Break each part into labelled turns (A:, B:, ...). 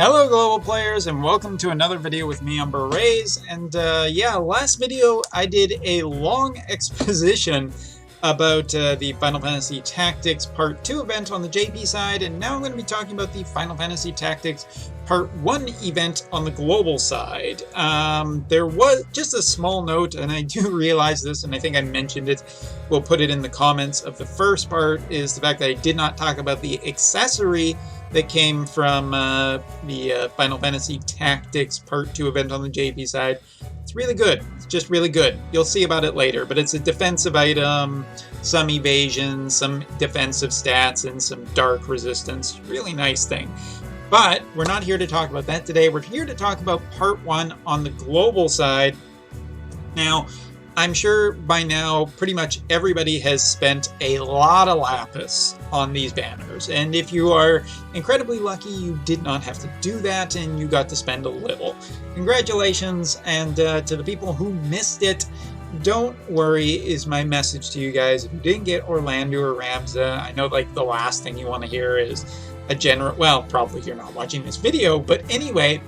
A: Hello global players and welcome to another video with me on Berets. And yeah, last video I did a long exposition about the Final Fantasy Tactics Part 2 event on the JP side, and now I'm going to be talking about the Final Fantasy Tactics Part 1 event on the global side. There was just a small note, and I do realize this, and I think I mentioned it, we'll put it in the comments of the first part, is the fact that I did not talk about the accessory that came from the Final Fantasy Tactics Part 2 event on the JP side. It's really good. It's just really good. You'll see about it later, but it's a defensive item, some evasion, some defensive stats, and some dark resistance. Really nice thing. But we're not here to talk about that today. We're here to talk about Part 1 on the global side. Now, I'm sure by now pretty much everybody has spent a lot of lapis on these banners, and if you are incredibly lucky you did not have to do that and you got to spend a little. Congratulations, and to the people who missed it, don't worry is my message to you guys. If you didn't get Orlando or Ramza, I know like the last thing you want to hear is a general, well, probably if you're not watching this video, but anyway,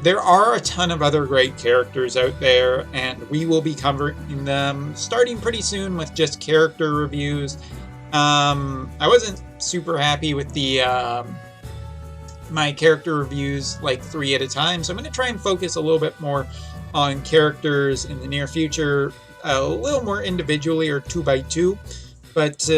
A: there are a ton of other great characters out there, and we will be covering them starting pretty soon with just character reviews. I wasn't super happy with the my character reviews, like 3 at a time, so I'm going to try and focus a little bit more on characters in the near future, a little more individually or 2x2. But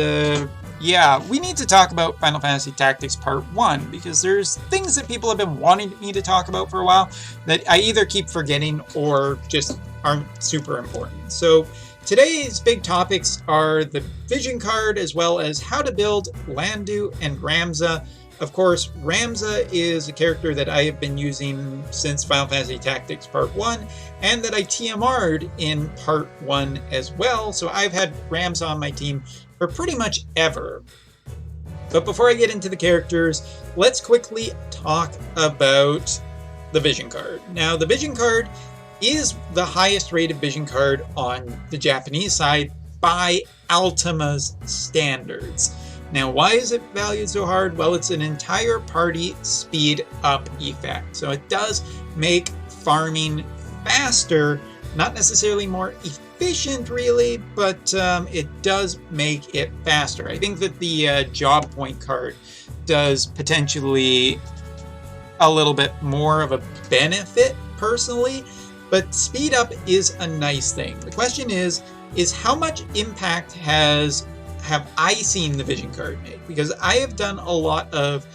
A: yeah, we need to talk about Final Fantasy Tactics Part 1, because there's things that people have been wanting me to talk about for a while that I either keep forgetting or just aren't super important. So today's big topics are the vision card, as well as how to build Landu and Ramza. Of course, Ramza is a character that I have been using since Final Fantasy Tactics Part 1, and that I TMR'd in Part 1 as well, so I've had Ramza on my team for pretty much ever. But before I get into the characters, let's quickly talk about the vision card. Now, the vision card is the highest rated vision card on the Japanese side by Ultima's standards. Now, why is it valued so hard? Well, it's an entire party speed up effect. So it does make farming faster, not necessarily more efficient really, but it does make it faster. I think that the job point card does potentially a little bit more of a benefit personally, but speed up is a nice thing. The question is how much impact have I seen the vision card make? Because I have done a lot of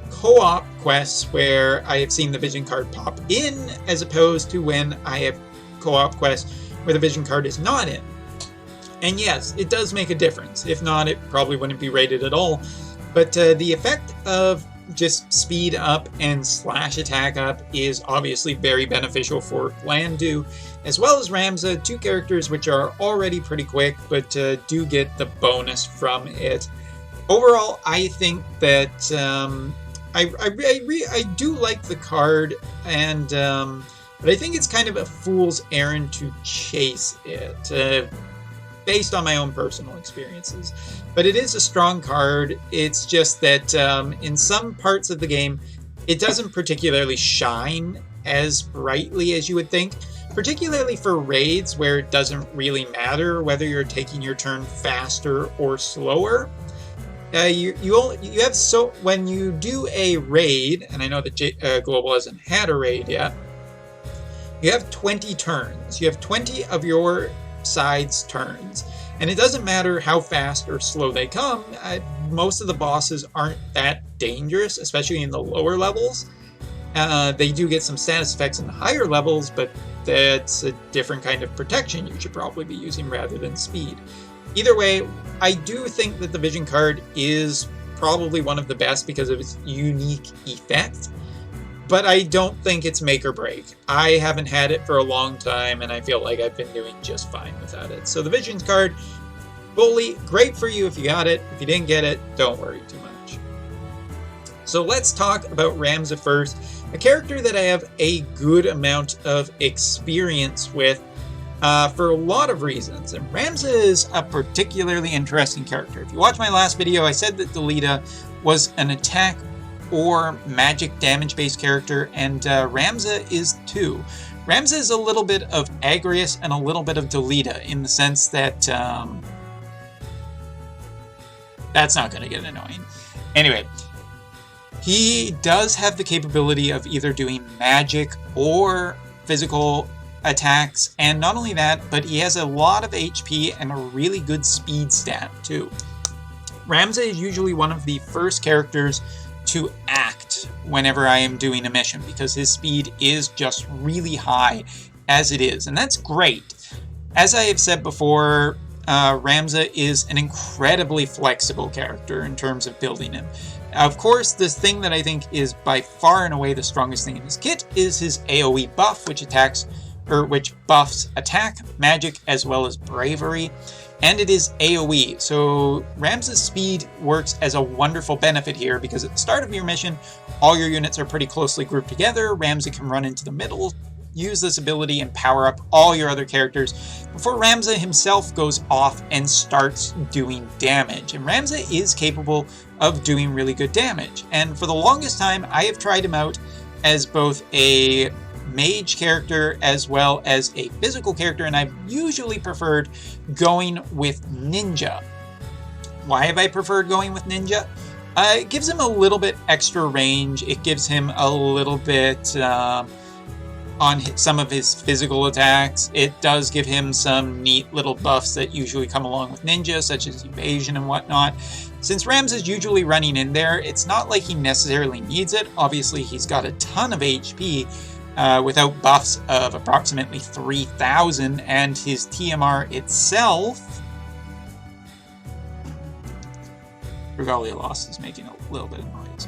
A: co-op quests where I have seen the vision card pop in, as opposed to when I have co-op quests where the vision card is not in. And yes, it does make a difference. If not, it probably wouldn't be rated at all. But the effect of just speed up and slash attack up is obviously very beneficial for Landu, as well as Ramza, 2 characters which are already pretty quick, but do get the bonus from it. Overall, I think that I do like the card, and but I think it's kind of a fool's errand to chase it, based on my own personal experiences. But it is a strong card. It's just that in some parts of the game, it doesn't particularly shine as brightly as you would think, particularly for raids where it doesn't really matter whether you're taking your turn faster or slower. When you do a raid, and I know that Global hasn't had a raid yet, you have 20 turns. You have 20 of your side's turns. And it doesn't matter how fast or slow they come. Most of the bosses aren't that dangerous, especially in the lower levels. They do get some status effects in the higher levels, but that's a different kind of protection you should probably be using rather than speed. Either way, I do think that the vision card is probably one of the best because of its unique effect. But I don't think it's make or break. I haven't had it for a long time, and I feel like I've been doing just fine without it. So the Visions card, fully great for you if you got it. If you didn't get it, don't worry too much. So let's talk about Ramza first, a character that I have a good amount of experience with for a lot of reasons. And Ramza is a particularly interesting character. If you watch my last video, I said that Delita was an attack or magic damage-based character, and Ramza is too. Ramza is a little bit of Agrius and a little bit of Delita in the sense that that's not going to get annoying. Anyway, he does have the capability of either doing magic or physical attacks, and not only that, but he has a lot of HP and a really good speed stat too. Ramza is usually one of the first characters to act whenever I am doing a mission because his speed is just really high as it is, and that's great. As I have said before, Ramza is an incredibly flexible character in terms of building him. Of course, the thing that I think is by far and away the strongest thing in his kit is his AoE buff, which buffs attack, magic, as well as bravery, and it is AoE. So Ramza's speed works as a wonderful benefit here because at the start of your mission, all your units are pretty closely grouped together. Ramza can run into the middle, use this ability, and power up all your other characters before Ramza himself goes off and starts doing damage. And Ramza is capable of doing really good damage. And for the longest time, I have tried him out as both a mage character as well as a physical character, and I've usually preferred going with ninja. Why have I preferred going with ninja? It gives him a little bit extra range. It gives him a little bit on some of his physical attacks. It does give him some neat little buffs that usually come along with ninja, such as evasion and whatnot. Since Ramza is usually running in there, it's not like he necessarily needs it. Obviously, he's got a ton of HP without buffs of approximately 3,000, and his TMR itself... Regalia Lost is making a little bit of noise.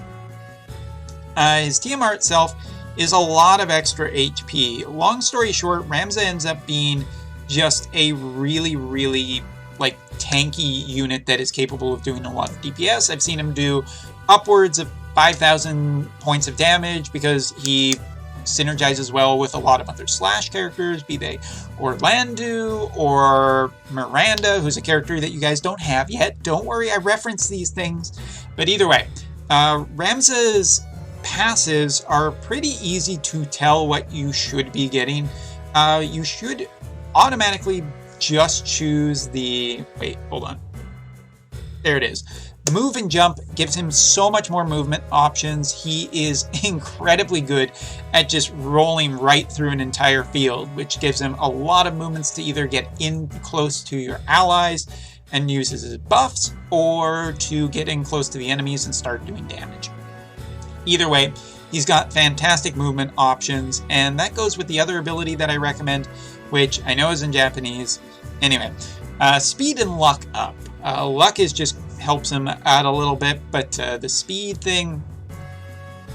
A: His TMR itself is a lot of extra HP. Long story short, Ramza ends up being just a really, really tanky unit that is capable of doing a lot of DPS. I've seen him do upwards of 5,000 points of damage because he synergizes well with a lot of other Slash characters, be they Orlando or Miranda, who's a character that you guys don't have yet. Don't worry, I reference these things. But either way, Ramza's passives are pretty easy to tell what you should be getting. You should automatically just choose the... Wait, hold on. There it is. Move and jump gives him so much more movement options. He is incredibly good at just rolling right through an entire field, which gives him a lot of movements to either get in close to your allies and use his buffs, or to get in close to the enemies and start doing damage. Either way, he's got fantastic movement options, and that goes with the other ability that I recommend, which I know is in Japanese. Anyway, speed and luck up. Luck is just helps him out a little bit, but the speed thing,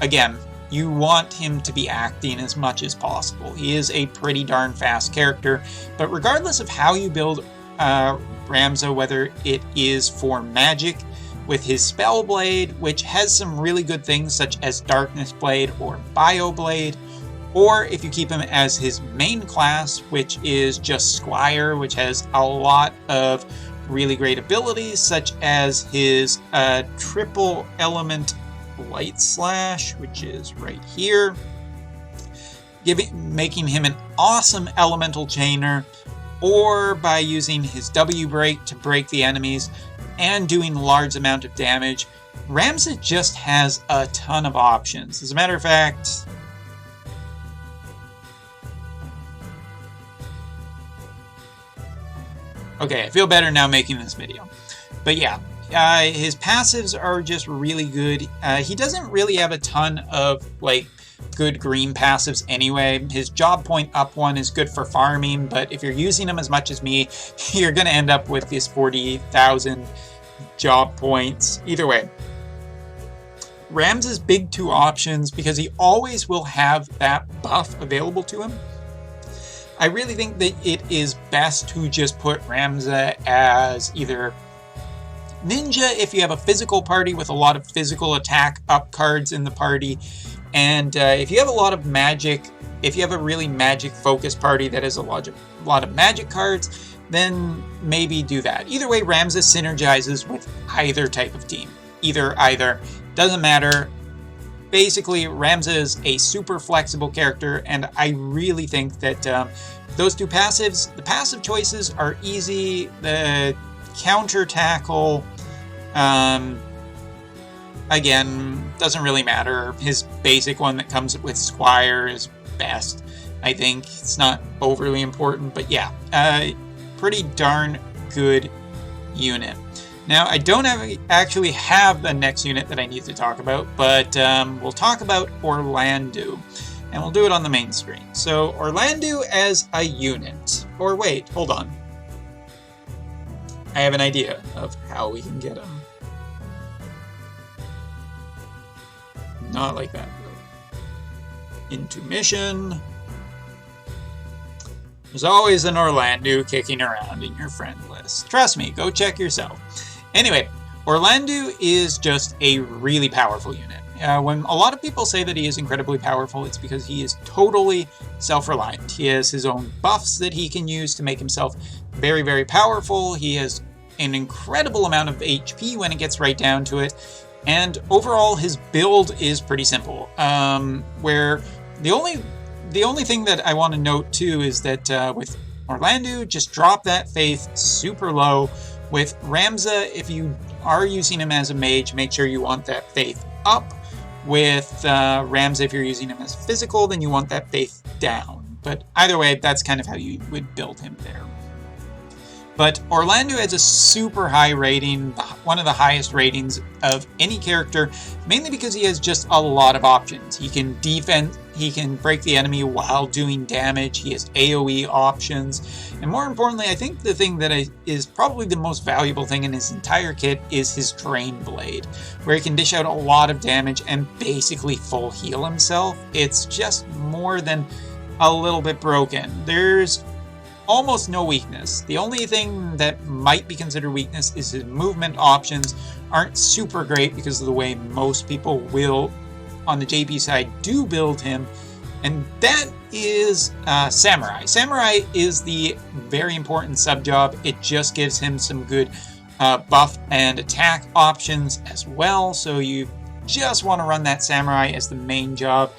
A: again, you want him to be acting as much as possible. He is a pretty darn fast character, but regardless of how you build Ramza, whether it is for magic with his Spell Blade, which has some really good things such as Darkness Blade or Bio Blade, or if you keep him as his main class, which is just Squire, which has a lot of really great abilities, such as his triple element light slash, which is right here, making him an awesome elemental chainer, or by using his W break to break the enemies and doing large amount of damage. Ramza just has a ton of options. As a matter of fact, okay, I feel better now making this video. But yeah, his passives are just really good. He doesn't really have a ton of good green passives anyway. His job point up one is good for farming, but if you're using him as much as me, you're going to end up with this 40,000 job points. Either way, Ramza's big two options, because he always will have that buff available to him. I really think that it is best to just put Ramza as either ninja if you have a physical party with a lot of physical attack up cards in the party, and if you have a lot of magic, if you have a really magic focused party that has a lot of magic cards, then maybe do that. Either way, Ramza synergizes with either type of team. Either, doesn't matter. basically, Ramza is a super flexible character, and I really think that those two passives, the passive choices are easy. The counter tackle, again, doesn't really matter. His basic one that comes with Squire is best. I think it's not overly important, but yeah, pretty darn good unit. Now, I don't actually have the next unit that I need to talk about, but we'll talk about Orlando, and we'll do it on the main screen. So, Orlando as a unit. Or wait, hold on. I have an idea of how we can get him. Not like that, though. Into mission. There's always an Orlando kicking around in your friend list. Trust me, go check yourself. Anyway, Orlando is just a really powerful unit. When a lot of people say that he is incredibly powerful, it's because he is totally self-reliant. He has his own buffs that he can use to make himself very, very powerful. He has an incredible amount of HP when it gets right down to it. And overall, his build is pretty simple. Where the only thing that I want to note too is that with Orlando, just drop that faith super low. With Ramza, if you are using him as a mage, make sure you want that faith up. With Ramza, if you're using him as physical, then you want that faith down. But either way, that's kind of how you would build him there. But Orlando has a super high rating, one of the highest ratings of any character, mainly because he has just a lot of options. He can defend, he can break the enemy while doing damage, he has AoE options, and more importantly, I think the thing that is probably the most valuable thing in his entire kit is his Drain Blade, where he can dish out a lot of damage and basically full heal himself. It's just more than a little bit broken. There's almost no weakness. The only thing that might be considered weakness is his movement options aren't super great because of the way most people will, on the JP side, do build him, and that is Samurai. Samurai is the very important sub-job. It just gives him some good buff and attack options as well, so you just want to run that Samurai as the main job.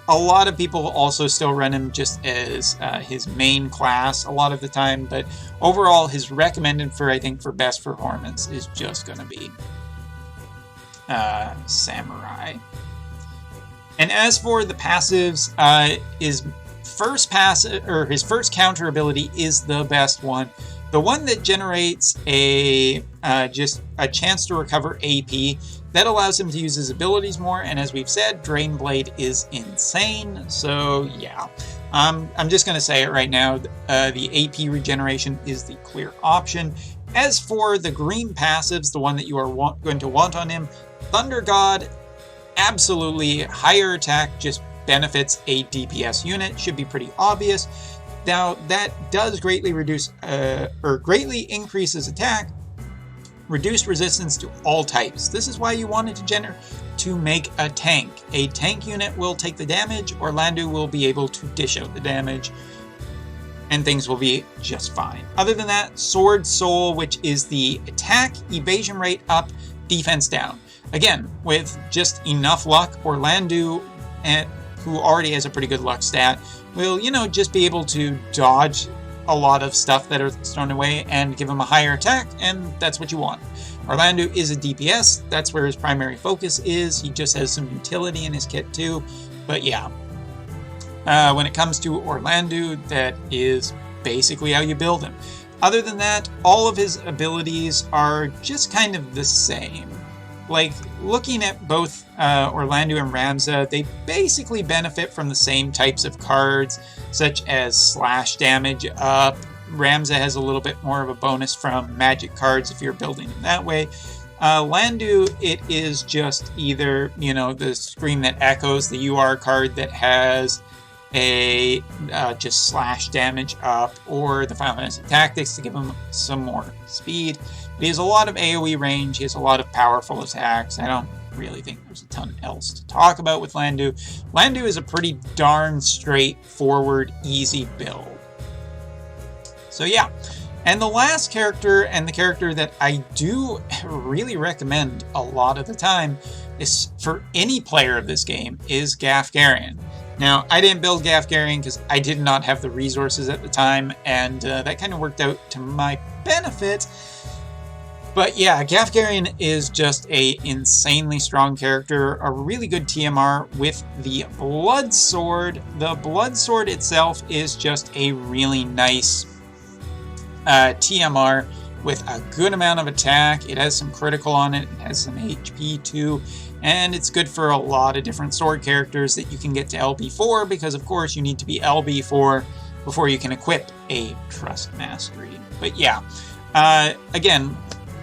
A: A lot of people also still run him just as his main class a lot of the time, but overall his recommended for, I think, for best performance is just going to be Samurai. And as for the passives, his first counter ability is the best one. The one that generates just a chance to recover AP. That allows him to use his abilities more, and as we've said, Drain Blade is insane, so yeah. I'm just going to say it right now, the AP regeneration is the clear option. As for the green passives, the one that you are going to want on him, Thunder God, absolutely higher attack just benefits a DPS unit, should be pretty obvious. Now, that does greatly reduce, or greatly increases attack, reduced resistance to all types. This is why you wanted to make a tank. A tank unit will take the damage, Orlando will be able to dish out the damage, and things will be just fine. Other than that, Sword Soul, which is the attack, evasion rate up, defense down. Again, with just enough luck, Orlando, who already has a pretty good luck stat, will, just be able to dodge a lot of stuff that are thrown away and give him a higher attack, and that's what you want. Orlando is a DPS, that's where his primary focus is. He just has some utility in his kit too, but yeah. When it comes to Orlando, that is basically how you build him. Other than that, all of his abilities are just kind of the same. Like, looking at both Orlando and Ramza, they basically benefit from the same types of cards, such as slash damage up. Ramza has a little bit more of a bonus from magic cards if you're building him that way. Orlando, it is just either, the Scream That Echoes, the UR card that has a just slash damage up, or the Final Fantasy Tactics to give him some more speed. But he has a lot of AoE range, he has a lot of powerful attacks. I don't really think there's a ton else to talk about with Orlando. Orlando is a pretty darn straightforward, easy build. So yeah, and the last character, and the character that I do really recommend a lot of the time, for any player of this game is Garen. Now, I didn't build Garen because I did not have the resources at the time, and that kind of worked out to my benefit. But yeah, Garen is just a insanely strong character, a really good TMR with the Blood Sword. The Blood Sword itself is just a really nice TMR with a good amount of attack. It has some critical on it, it has some HP too, and it's good for a lot of different sword characters that you can get to LB4, because of course you need to be LB4 before you can equip a Trust Mastery. But yeah, again,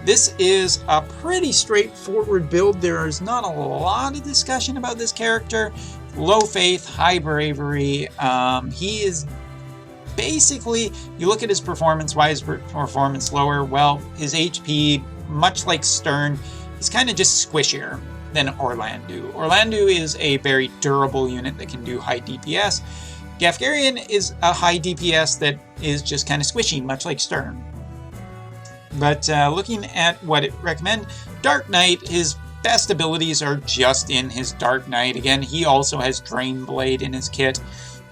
A: this is a pretty straightforward build. There is not a lot of discussion about this character. Low faith, high bravery. He is basically, you look at his performance, why is performance lower? Well, his HP, much like Stern, he's kind of just squishier than Orlandeau. Orlandeau is a very durable unit that can do high DPS. Garen is a high DPS that is just kind of squishy, much like Stern. But looking at what it recommend, Dark Knight, his best abilities are just in his Dark Knight. Again, he also has Drain Blade in his kit,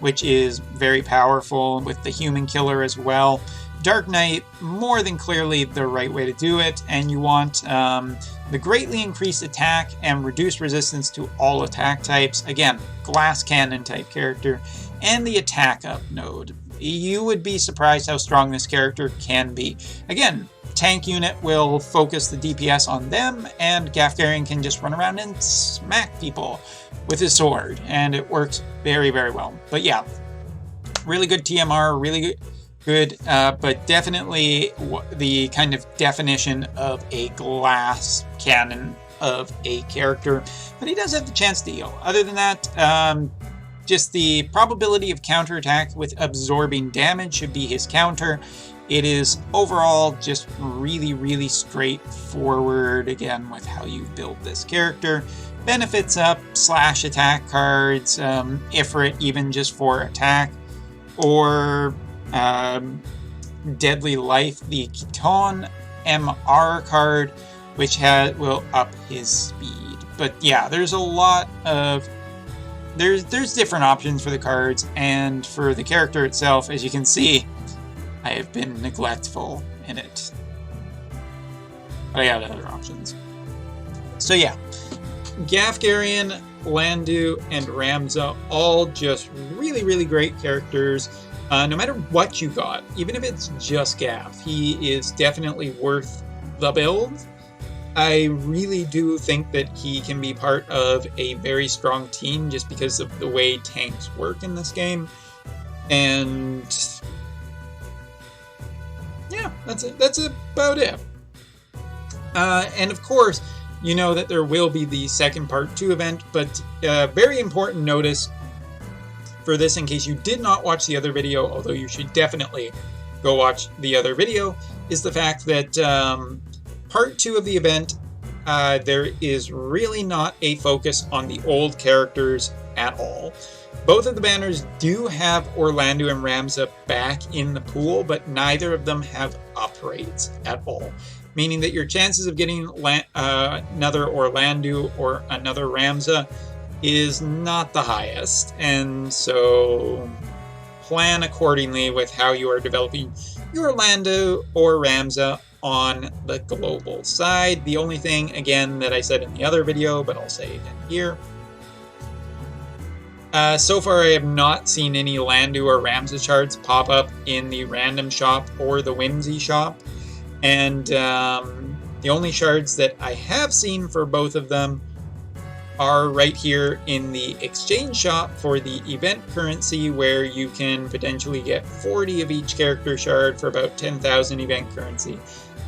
A: which is very powerful, with the Human Killer as well. Dark Knight, more than clearly the right way to do it, and you want the greatly increased attack and reduced resistance to all attack types. Again, glass cannon type character, and the attack up node. You would be surprised how strong this character can be. Again, tank unit will focus the DPS on them, and Garen can just run around and smack people with his sword, and it works very, very well. But yeah, really good TMR, really good, but definitely the kind of definition of a glass cannon of a character. But he does have the chance to heal. Other than that, just the probability of counterattack with absorbing damage should be his counter. It is overall just really, really straightforward, again, with how you build this character. Benefits up, slash attack cards, Ifrit even just for attack, or Deadly Life, the Keton MR card, which will up his speed. But yeah, there's a lot of... There's different options for the cards, and for the character itself, as you can see, I have been neglectful in it. But I got other options. So yeah, Garen, Orlandeau, and Ramza, all just really, really great characters. No matter what you got, even if it's just Gaff, he is definitely worth the build. I really do think that he can be part of a very strong team just because of the way tanks work in this game. And yeah, that's it. That's about it. And of course, you know that there will be the second part 2 event, but very important notice for this in case you did not watch the other video, although you should definitely go watch the other video, is the fact that part 2 of the event, there is really not a focus on the old characters at all. Both of the banners do have Orlandeau and Ramza back in the pool, but neither of them have upgrades at all. Meaning that your chances of getting another Orlandeau or another Ramza is not the highest. And so plan accordingly with how you are developing your Orlandeau or Ramza on the global side. The only thing, again, that I said in the other video, but I'll say again here, so far I have not seen any Orlandeau or Ramza charts pop up in the random shop or the Whimsy shop. And the only shards that I have seen for both of them are right here in the exchange shop for the event currency, where you can potentially get 40 of each character shard for about 10,000 event currency.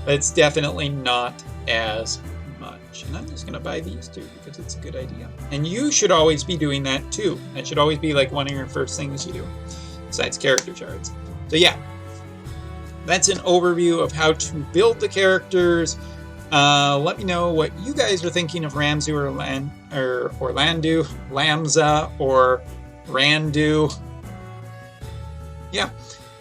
A: But it's definitely not as much. And I'm just going to buy these two because it's a good idea. And you should always be doing that too. That should always be like one of your first things you do, besides character shards. So yeah, that's an overview of how to build the characters. Let me know what you guys are thinking of Ramza or Orlandeau, Ramza or Randu. Yeah.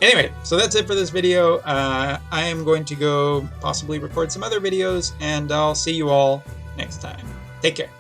A: Anyway, so that's it for this video. I am going to go possibly record some other videos, and I'll see you all next time. Take care.